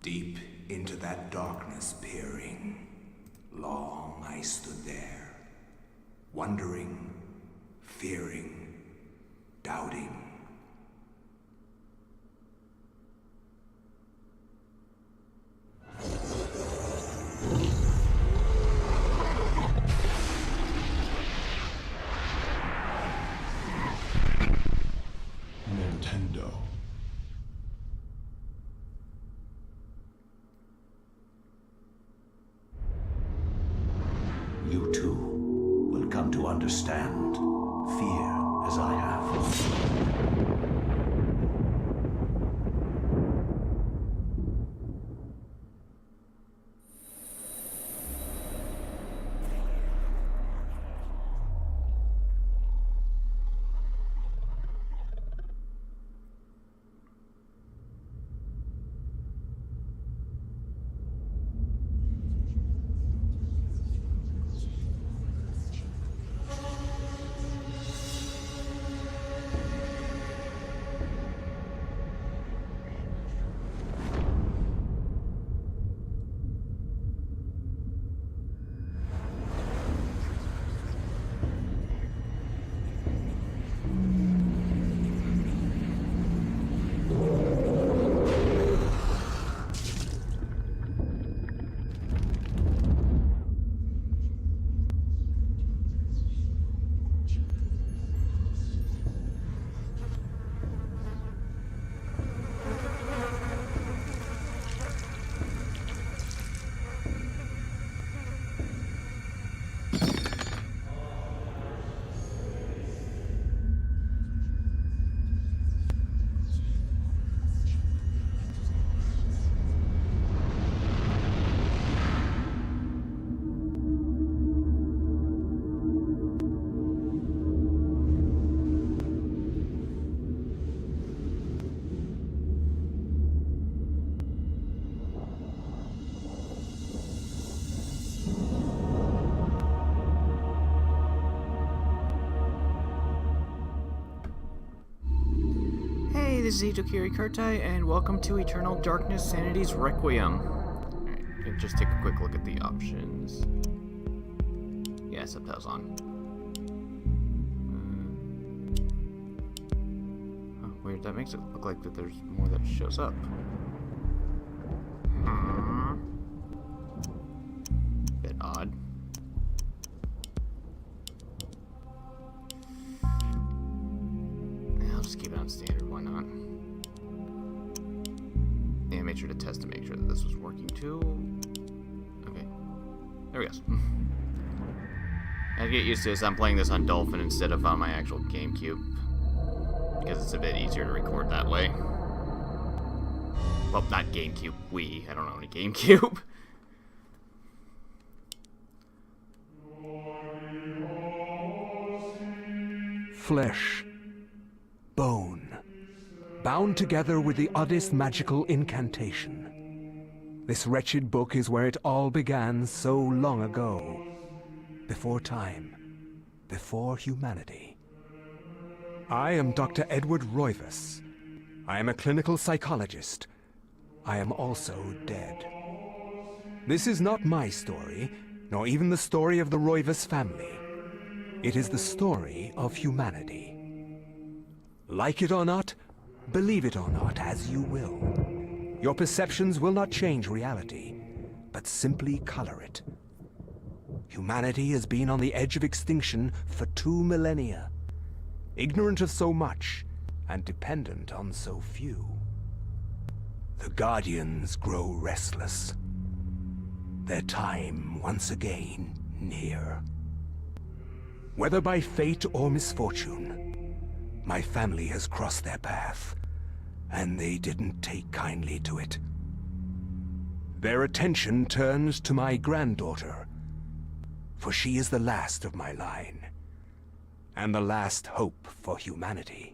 Deep into that darkness peering, long I stood there, wondering, fearing, doubting. Nintendo. You too will come to understand fear as I have. Hey, this is Itokiri Kurtai, and welcome to Eternal Darkness Sanity's Requiem. Alright, just take a quick look at the options. Yeah, subtitles on. Oh, weird, that makes it look like that there's more that shows up. Bit odd. I'll just keep it on standard, why not? And make sure to test to make sure that this was working too. Okay. There we go. I get used to this. I'm playing this on Dolphin instead of on my actual GameCube. Because it's a bit easier to record that way. Well, not GameCube, Wii. I don't own a GameCube. Flesh. Bone, bound together with the oddest magical incantation. This wretched book is where it all began so long ago. Before time, before humanity. I am Dr. Edward Roivas. I am a clinical psychologist. I am also dead. This is not my story, nor even the story of the Roivas family. It is the story of humanity. Like it or not, believe it or not, as you will. Your perceptions will not change reality, but simply color it. Humanity has been on the edge of extinction for 2 millennia, ignorant of so much and dependent on so few. The Guardians grow restless, their time once again near. Whether by fate or misfortune, my family has crossed their path, and they didn't take kindly to it. Their attention turns to my granddaughter, for she is the last of my line, and the last hope for humanity.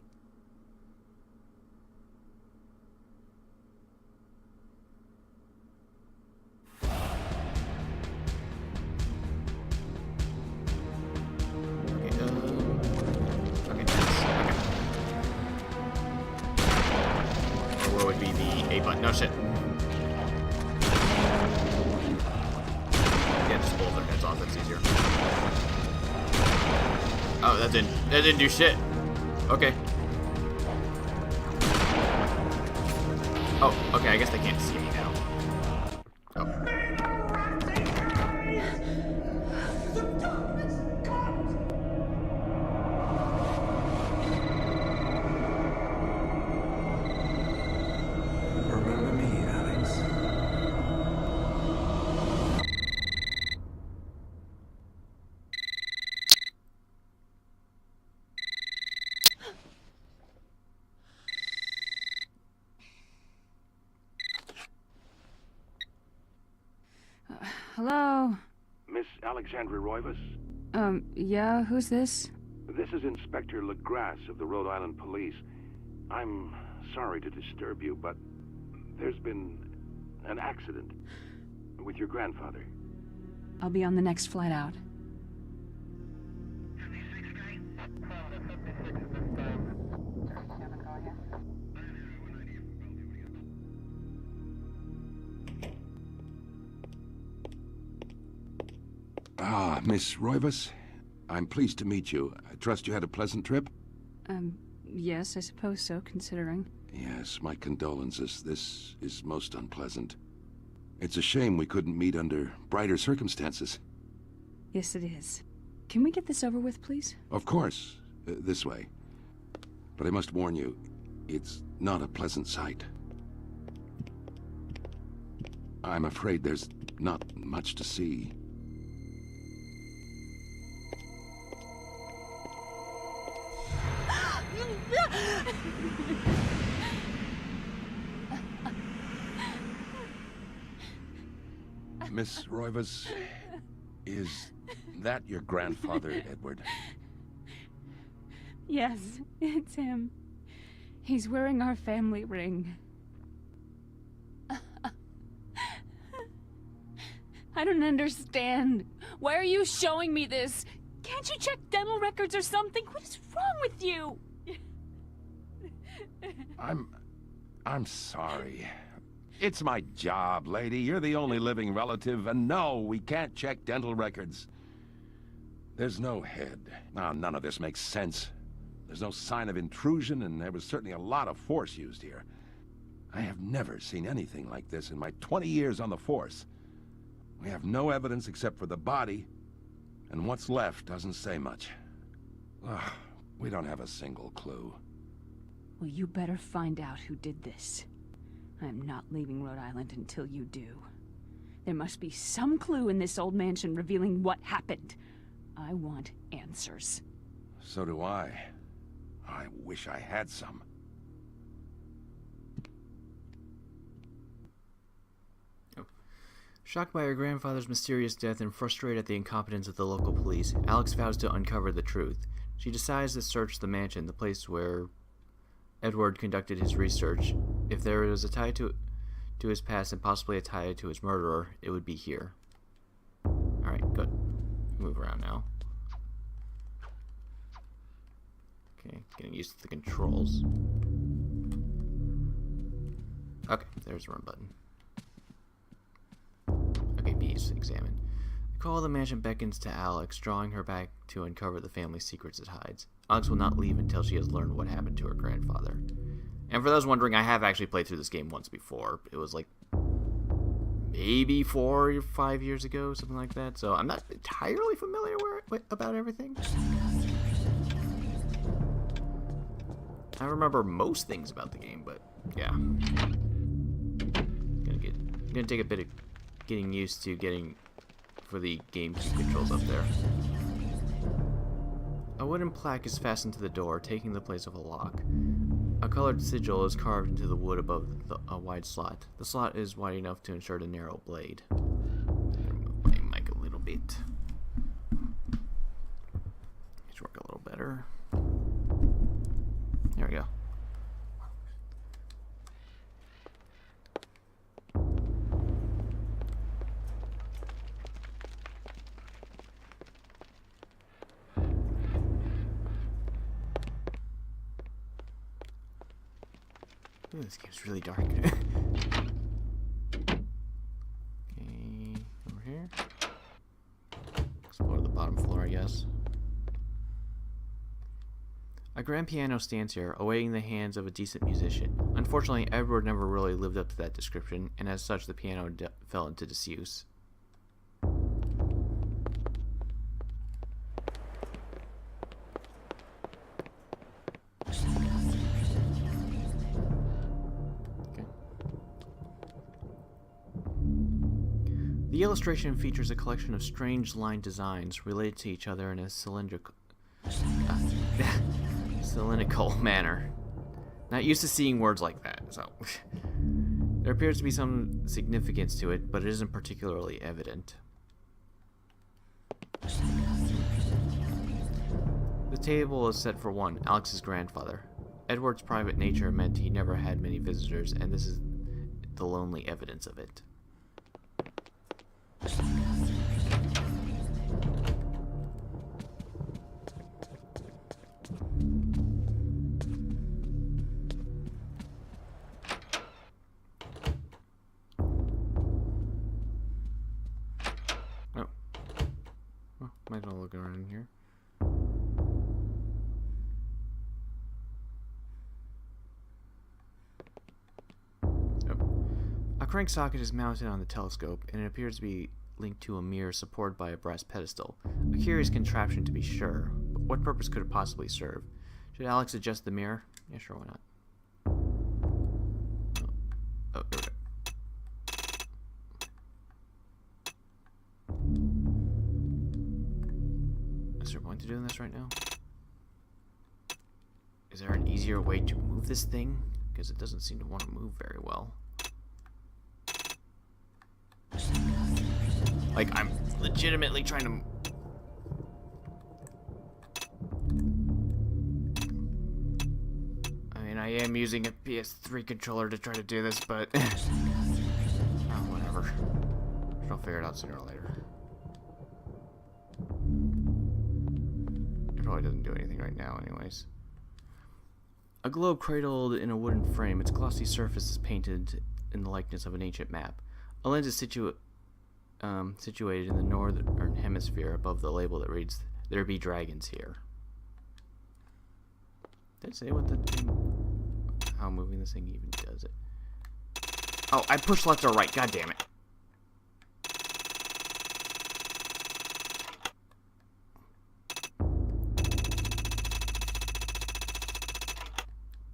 What would be the A button? No shit. Oh, that's easier. Oh, that didn't do shit. Okay. Oh, okay, I guess they can't see me now. Oh. Remember me, Alex. Hello? Miss Alexandra Roivas? Yeah, who's this? This is Inspector LaGrasse of the Rhode Island Police. I'm sorry to disturb you, but there's been an accident with your grandfather. I'll be on the next flight out. Ah, Miss Roivas, I'm pleased to meet you. I trust you had a pleasant trip? Yes, I suppose so, considering. Yes, my condolences. This is most unpleasant. It's a shame we couldn't meet under brighter circumstances. Yes, it is. Can we get this over with, please? Of course, this way. But I must warn you, it's not a pleasant sight. I'm afraid there's not much to see. Miss Roivas, is that your grandfather, Edward? Yes, it's him. He's wearing our family ring. I don't understand. Why are you showing me this? Can't you check dental records or something? What is wrong with you? I'm sorry. It's my job, lady. You're the only living relative, and no, we can't check dental records. There's no head. None of this makes sense. There's no sign of intrusion, and there was certainly a lot of force used here. I have never seen anything like this in my 20 years on the force. We have no evidence except for the body, and what's left doesn't say much. Ugh, we don't have a single clue. Well, you better find out who did this. I'm not leaving Rhode Island until you do. There must be some clue in this old mansion revealing what happened. I want answers. So do I. I wish I had some. Shocked by her grandfather's mysterious death and frustrated at the incompetence of the local police, Alex vows to uncover the truth. She decides to search the mansion, the place where Edward conducted his research. If there is a tie to his past and possibly a tie to his murderer, it would be here. Alright, good. Move around now. Okay, getting used to the controls. Okay, there's the run button. Okay, B's examine. The call of the mansion beckons to Alex, drawing her back to uncover the family secrets it hides. Alex will not leave until she has learned what happened to her grandfather. And for those wondering, I have actually played through this game once before. It was like maybe 4 or 5 years ago, something like that. So I'm not entirely familiar about everything. I remember most things about the game, but yeah. Gonna take a bit of getting used to getting for the GameCube controls up there. A wooden plaque is fastened to the door, taking the place of a lock. A colored sigil is carved into the wood above a wide slot. The slot is wide enough to insert a narrow blade. Move my mic a little bit. Let's work a little better. There we go. Ooh, this game's really dark. Okay, over here. guess. A grand piano stands here, awaiting the hands of a decent musician. Unfortunately, Edward never really lived up to that description, and as such, the piano fell into disuse. The illustration features a collection of strange line designs related to each other in a cylindrical manner. Not used to seeing words like that, so there appears to be some significance to it, but it isn't particularly evident. The table is set for one, Alex's grandfather. Edward's private nature meant he never had many visitors, and this is the lonely evidence of it. Might as well look around in here. A crank socket is mounted on the telescope, and it appears to be linked to a mirror supported by a brass pedestal. A curious contraption, to be sure, but what purpose could it possibly serve? Should Alex adjust the mirror? Yeah, sure, why not? Oh, there we go. Is there a point to doing this right now? Is there an easier way to move this thing? Because it doesn't seem to want to move very well. Like, I'm legitimately trying to... I mean, I am using a PS3 controller to try to do this, but... oh, whatever. I'll figure it out sooner or later. It probably doesn't do anything right now anyways. A globe cradled in a wooden frame, its glossy surface is painted in the likeness of an ancient map. A lens is situated in the northern hemisphere above the label that reads, "There be dragons here." Did it say what the thing... how moving this thing even does it? Oh, I pushed left or right, god damn it.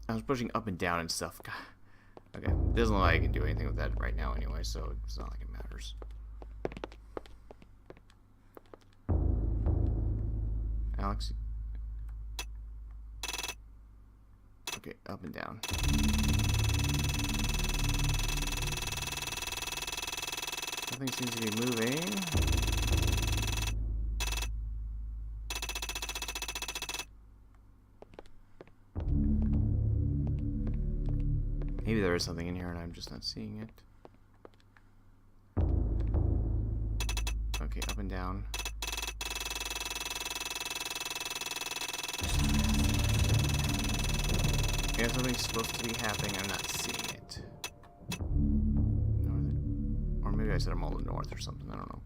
I was pushing up and down and stuff. God. Okay, doesn't look like I can do anything with that right now anyway, so it's not like it matters. Alex? Okay, up and down. Nothing seems to be moving. Maybe there is something in here and I'm just not seeing it. Okay, up and down. Yeah, something's supposed to be happening, I'm not seeing it. Northern. Or maybe I said I'm all the north or something, I don't know.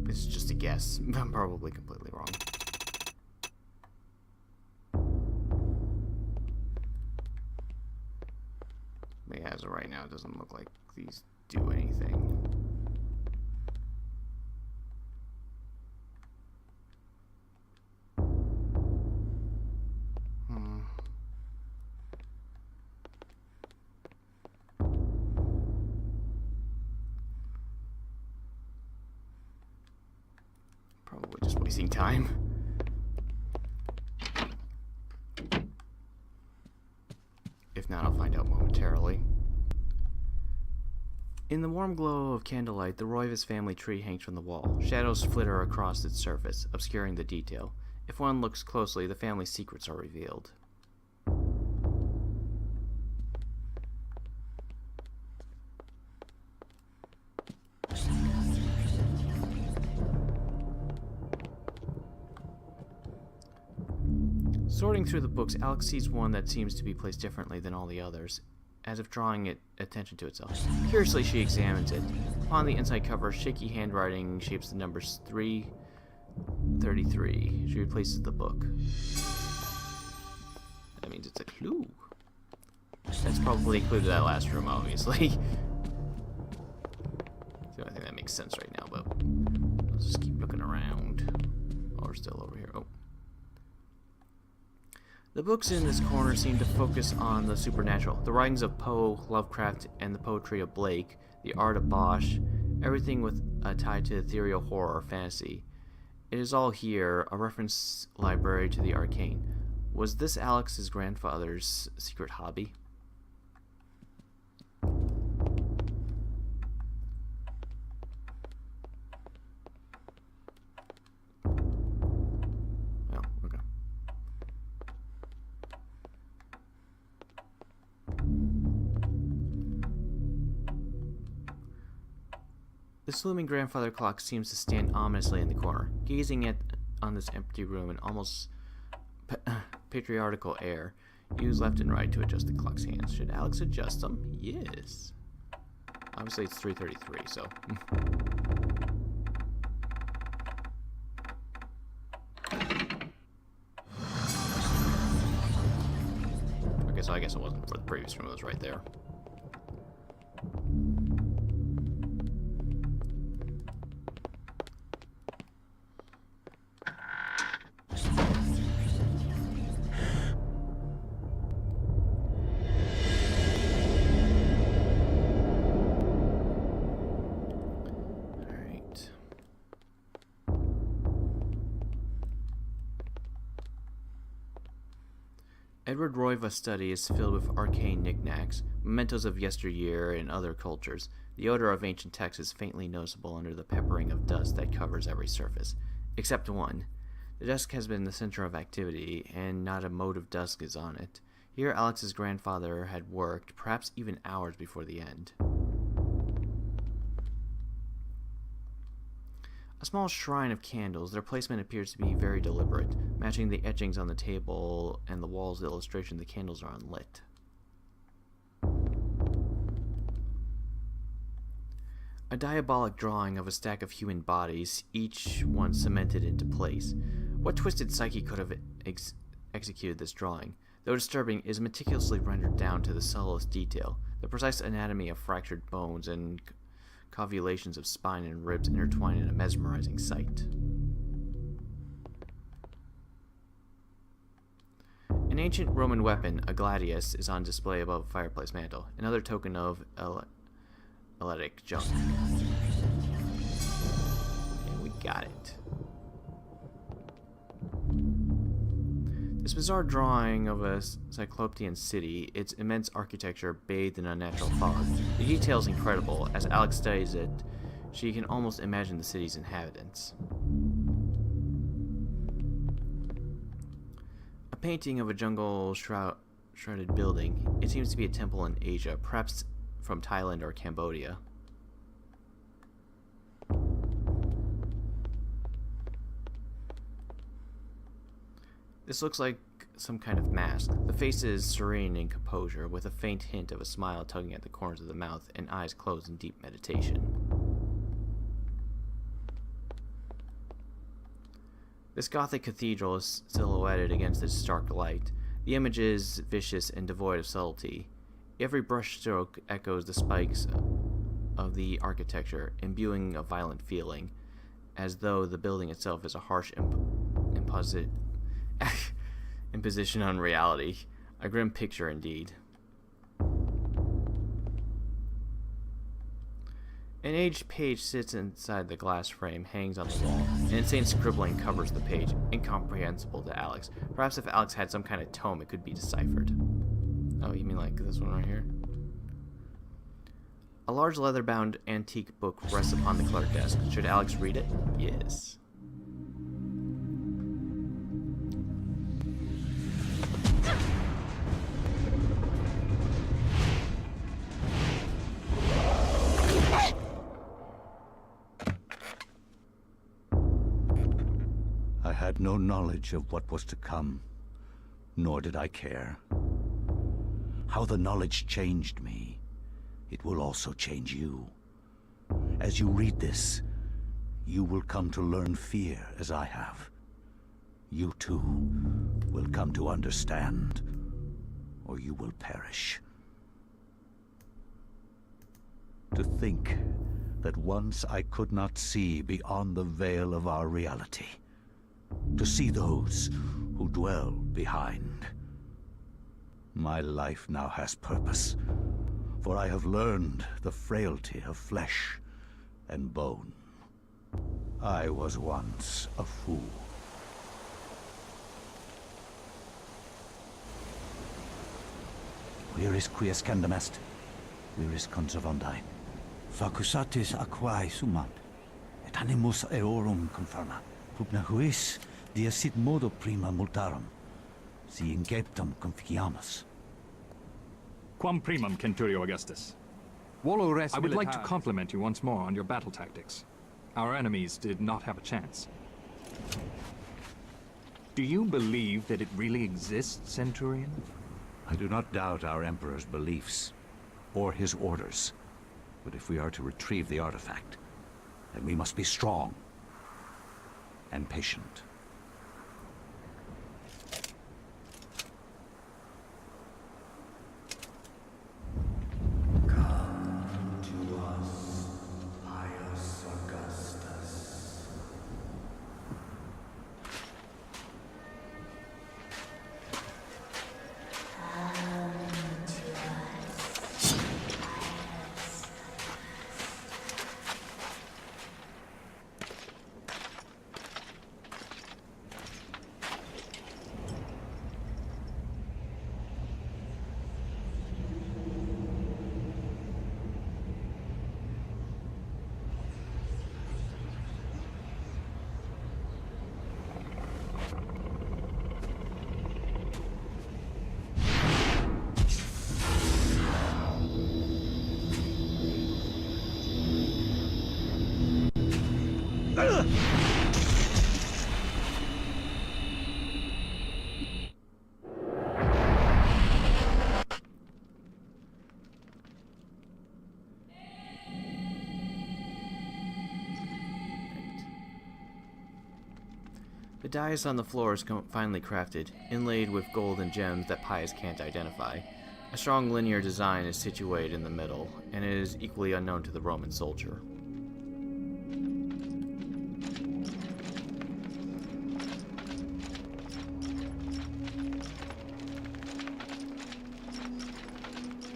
It's just a guess. I'm probably completely wrong. But yeah, as of right now, it doesn't look like these do anything. Probably just wasting time. If not, I'll find out momentarily. In the warm glow of candlelight, the Roivas family tree hangs from the wall. Shadows flitter across its surface, obscuring the detail. If one looks closely, the family's secrets are revealed. Sorting through the books, Alex sees one that seems to be placed differently than all the others, as if drawing attention to itself. Curiously, she examines it. Upon the inside cover, shaky handwriting shapes the numbers 333. She replaces the book. That means it's a clue. That's probably a clue to that last room, obviously. It's the only thing that makes sense right now, but let's just keep looking around while we're still over here. Oh. The books in this corner seem to focus on the supernatural. The writings of Poe, Lovecraft, and the poetry of Blake, the art of Bosch, everything with a tie to ethereal horror or fantasy. It is all here, a reference library to the arcane. Was this Alex's grandfather's secret hobby? Well, okay. This looming grandfather clock seems to stand ominously in the corner, gazing on this empty room in almost patriarchal air. Use left and right to adjust the clock's hands. Should Alex adjust them? Yes. Obviously it's 3:33, so... Okay, so I guess it wasn't for the previous room, it was right there. Edward Roiva's study is filled with arcane knickknacks, mementos of yesteryear and other cultures. The odor of ancient texts is faintly noticeable under the peppering of dust that covers every surface. Except one. The desk has been the center of activity, and not a mote of dust is on it. Here Alex's grandfather had worked, perhaps even hours before the end. A small shrine of candles. Their placement appears to be very deliberate, matching the etchings on the table and the wall's illustration. The candles are unlit. A diabolic drawing of a stack of human bodies, each one cemented into place. What twisted psyche could have executed this drawing? Though disturbing, it is meticulously rendered down to the subtlest detail. The precise anatomy of fractured bones and covulations of spine and ribs intertwine in a mesmerizing sight. An ancient Roman weapon, a gladius, is on display above a fireplace mantel, another token of eletic junk. And we got it. This bizarre drawing of a cyclopean city, its immense architecture bathed in unnatural fog. The detail is incredible. As Alex studies it, she can almost imagine the city's inhabitants. A painting of a jungle shrouded building. It seems to be a temple in Asia, perhaps from Thailand or Cambodia. This looks like some kind of mask. The face is serene in composure, with a faint hint of a smile tugging at the corners of the mouth and eyes closed in deep meditation. This Gothic cathedral is silhouetted against its stark light. The image is vicious and devoid of subtlety. Every brushstroke echoes the spikes of the architecture, imbuing a violent feeling, as though the building itself is a harsh imposition on reality. A grim picture indeed. An aged page sits inside the glass frame, hangs on the wall. An insane scribbling covers the page, incomprehensible to Alex. Perhaps if Alex had some kind of tome, it could be deciphered. Oh, you mean like this one right here? A large leather-bound antique book rests upon the clerk desk. Should Alex read it? Yes. I had no knowledge of what was to come, nor did I care. How the knowledge changed me, it will also change you. As you read this, you will come to learn fear as I have. You too will come to understand, or you will perish. To think that once I could not see beyond the veil of our reality. To see those who dwell behind. My life now has purpose, for I have learned the frailty of flesh and bone. I was once a fool. Where is Quies Candamest? Where is Conservandai? Facusatis aquae sumant, et animus eorum confirma. Pugna huis, dia sit modo prima multarum, si inceptum conficiamus. Quam primum, Centurio Augustus. I would like to compliment you once more on your battle tactics. Our enemies did not have a chance. Do you believe that it really exists, Centurion? I do not doubt our Emperor's beliefs, or his orders. But if we are to retrieve the artifact, then we must be strong and patient. Come to us, pious Augustus. The dais on the floor is finely crafted, inlaid with gold and gems that Pius can't identify. A strong linear design is situated in the middle, and it is equally unknown to the Roman soldier.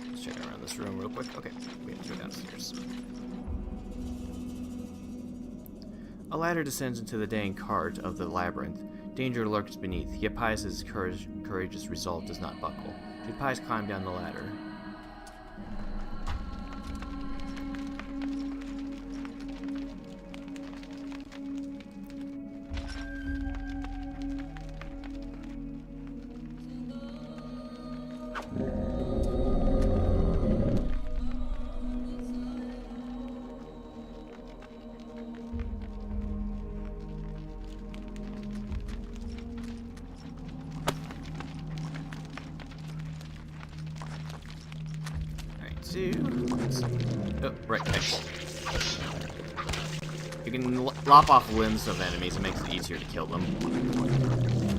Let's check around this room real quick. Okay, we have to go downstairs. A ladder descends into the dang cart of the labyrinth. Danger lurks beneath, yet Pius's courageous resolve does not buckle. Should Pius climb down the ladder? Oh, right. You can lop off limbs of enemies. It makes it easier to kill them.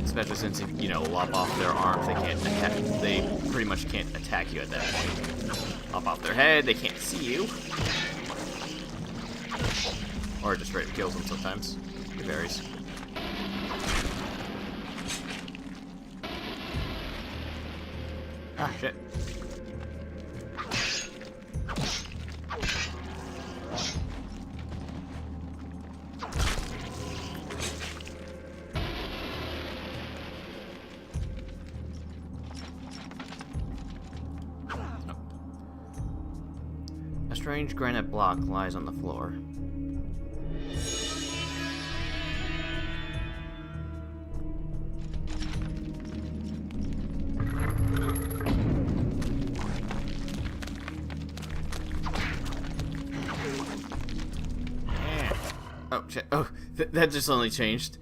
Especially since, you know, lop off their arms, they can't attack. They pretty much can't attack you at that point. Lop off their head, they can't see you. Or it just straight kills them sometimes. It varies. Ah, shit. A strange granite block lies on the floor. Oh shit! Oh, that just only changed.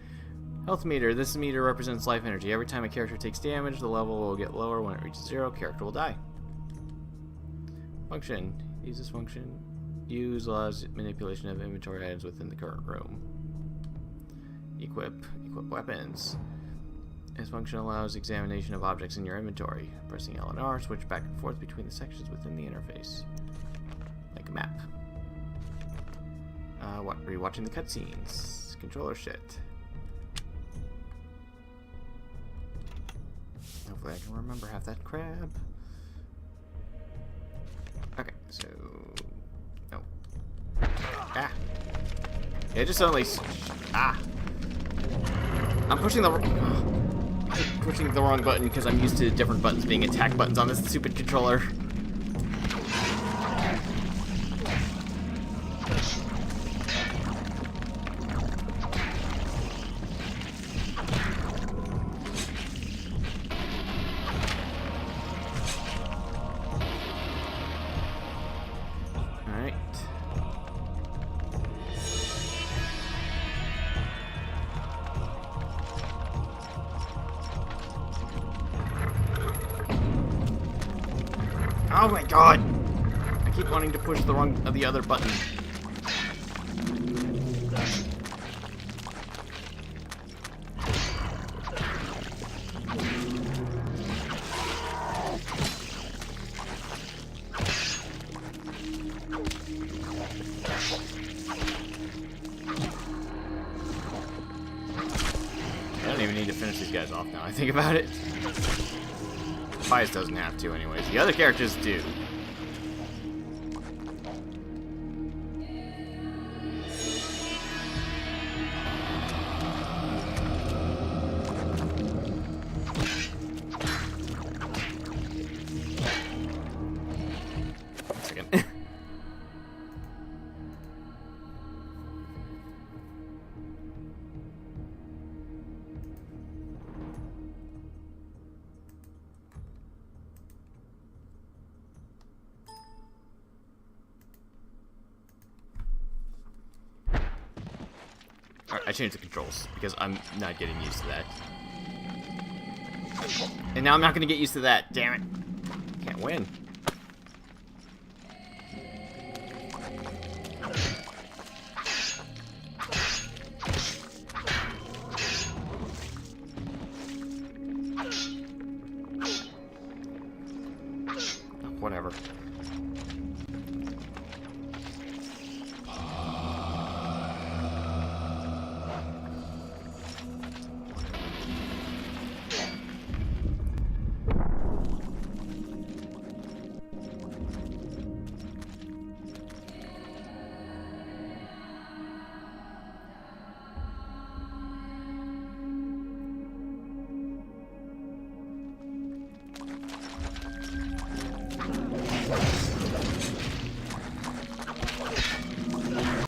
Health meter. This meter represents life energy. Every time a character takes damage, the level will get lower. When it reaches 0, character will die. Function. Use this function. Use allows manipulation of inventory items within the current room. Equip. Equip weapons. This function allows examination of objects in your inventory. Pressing L and R, switch back and forth between the sections within the interface. Like a map. Rewatching the cutscenes. Controller shit. Hopefully I can remember half that crap. Okay, so... No. Ah! Yeah, just suddenly... Ah! I'm pushing the wrong button because I'm used to different buttons being attack buttons on this stupid controller. Alright. Oh my god! I keep wanting to push the other button. I don't even need to finish these guys off now I think about it. Pius doesn't have to anyways. The other characters do. One second. Alright, I changed the controls because I'm not getting used to that. And now I'm not going to get used to that. Damn it. Can't win. Whatever.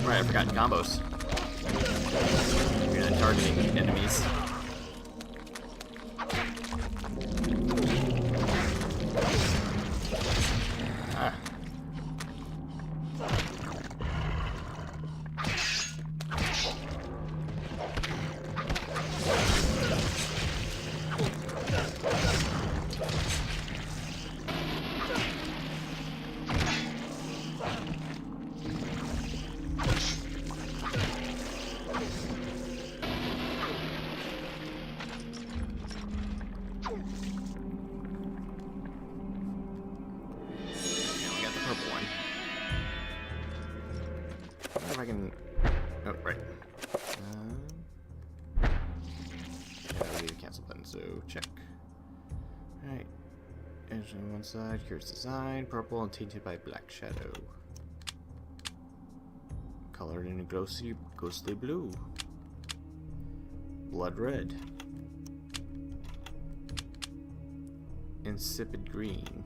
Right, I forgot combos. You're not targeting enemies. Ah. If I can... Oh, right. I need a cancel button, so check. Alright. Edge on one side, here's design, purple and tainted by black shadow. Colored in a ghostly blue. Blood red. Insipid green.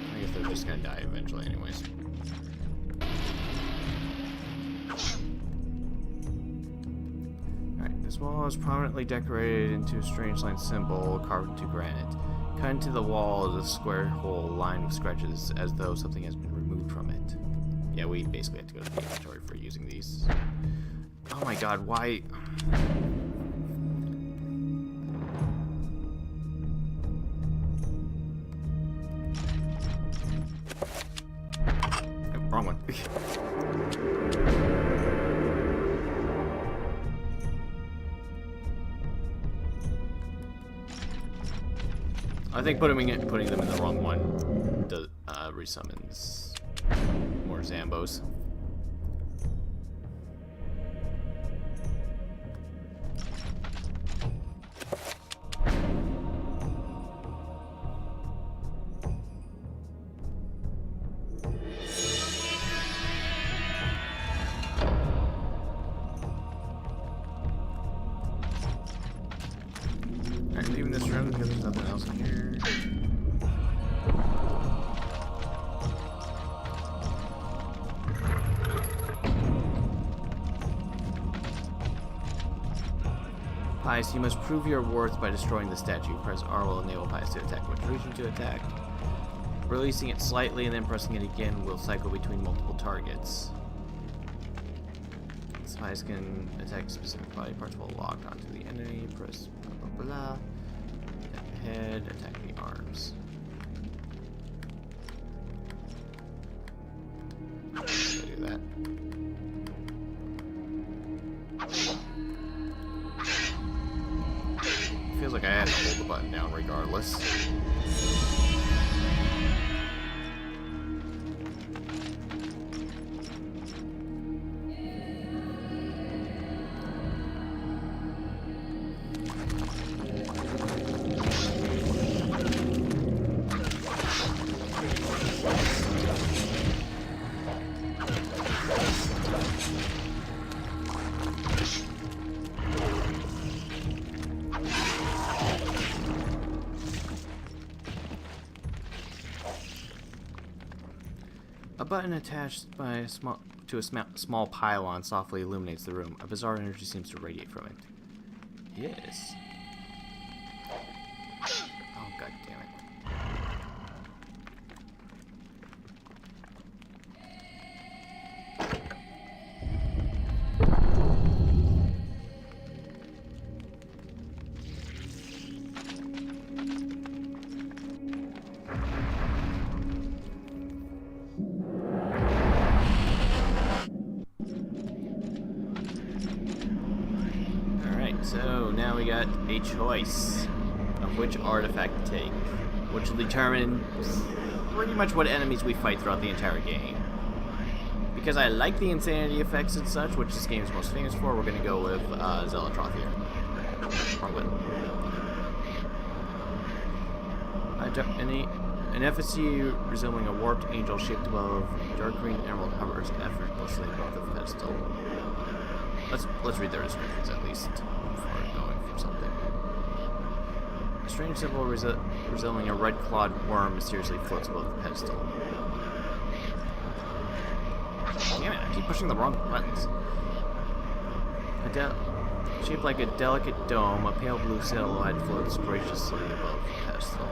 I guess they're just gonna die eventually anyways. Alright, this wall is prominently decorated into a strange line symbol carved into granite. Cut into the wall is a square hole lined with scratches as though something has been removed from it. Yeah, we basically have to go to the inventory for using these. Oh my god, why? Oh, wrong one. I think putting them in the wrong one does, resummons more Zambos. Alright, leaving this room because there's nothing else in here. Pius, you must prove your worth by destroying the statue. Press R will enable Pius to attack. Which region to attack? Releasing it slightly and then pressing it again will cycle between multiple targets. This Pius can attack specific body parts while locked onto the enemy. Press blah blah blah. Attack the head, attack the arms. Do that. Feels like I had to hold the button down regardless. A button attached by a small pylon softly illuminates the room. A bizarre energy seems to radiate from it. Yes. Oh, god damn it. So now we got a choice of which artifact to take, which will determine pretty much what enemies we fight throughout the entire game. Because I like the insanity effects and such, which this game is most famous for, we're going to go with Zelatroth here. An effigy resembling a warped angel shaped above dark green emerald hovers effortlessly above the pedestal. Let's read their descriptions at least before going for something. A strange symbol resembling a red-clawed worm mysteriously floats above the pedestal. Damn it, I keep pushing the wrong buttons. Shaped like a delicate dome, a pale blue silhouette floats graciously above the pedestal.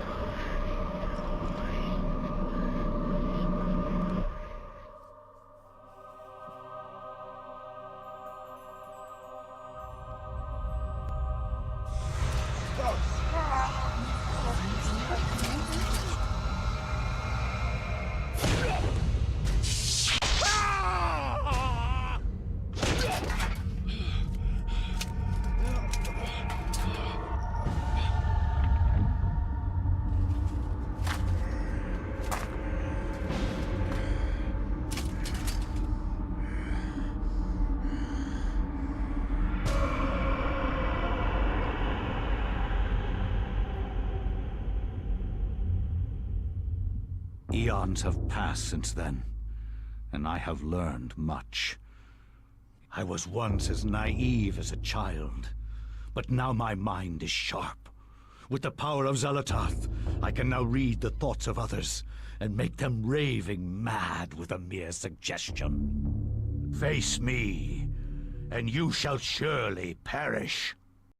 Eons have passed since then, and I have learned much. I was once as naive as a child, but now my mind is sharp. With the power of Zelatroth, I can now read the thoughts of others and make them raving mad with a mere suggestion. Face me, and you shall surely perish.